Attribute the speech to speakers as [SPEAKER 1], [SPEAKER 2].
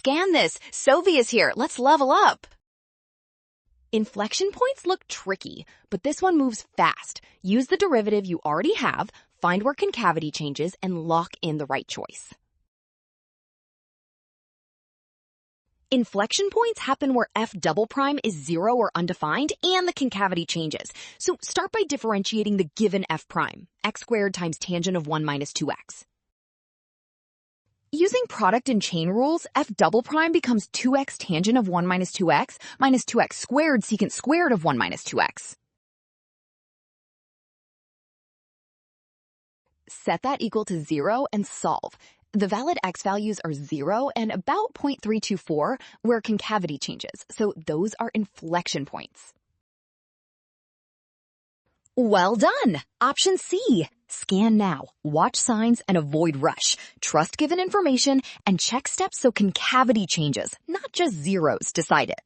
[SPEAKER 1] scan this. Sovi is here. Let's level up. Inflection points look tricky, but this one moves fast. Use the derivative you already have, find where concavity changes, and lock in the right choice. Inflection points happen where f double prime is 0 or undefined and the concavity changes. So start by differentiating the given f prime, x squared times tangent of 1 minus 2x. Using product and chain rules, f double prime becomes 2x tangent of 1 minus 2x squared secant squared of 1 minus 2x. Set that equal to 0 and solve. The valid x values are 0 and about 0.324, where concavity changes, so those are inflection points. Well done! Option C. Scan now, watch signs, and avoid rush. Trust given information and check steps so concavity changes, not just zeros, decide it.